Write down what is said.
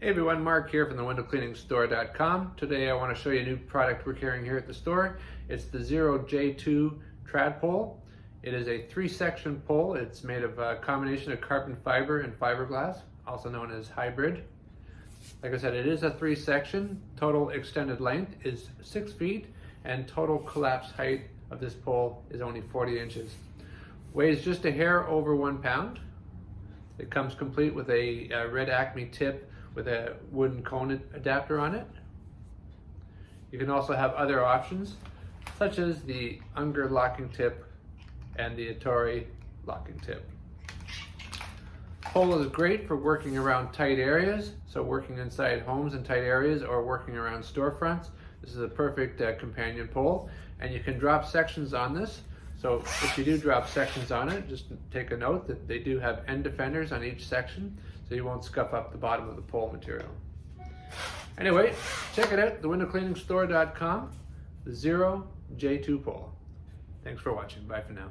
Hey everyone, Mark here from the windowcleaningstore.com. Today I want to show you a new product we're carrying here at the store. It's the Xero J2 trad pole. It is a 3-section pole. It's made of a combination of carbon fiber and fiberglass, also known as hybrid. Like I said, it is a 3-section. Total extended length is 6 feet and total collapsed height of this pole is only 40 inches. Weighs just a hair over 1 pound. It comes complete with a red acme tip with a wooden cone adapter on it. You can also have other options such as the Unger locking tip and the Ettore locking tip. Pole is great for working around tight areas, so working inside homes in tight areas or working around storefronts. This is a perfect companion pole, and you can drop sections on this. So if you do drop sections on it, just take a note that they do have end defenders on each section, so you won't scuff up the bottom of the pole material. Anyway, check it out, thewindowcleaningstore.com, the Xero J2 pole. Thanks for watching. Bye for now.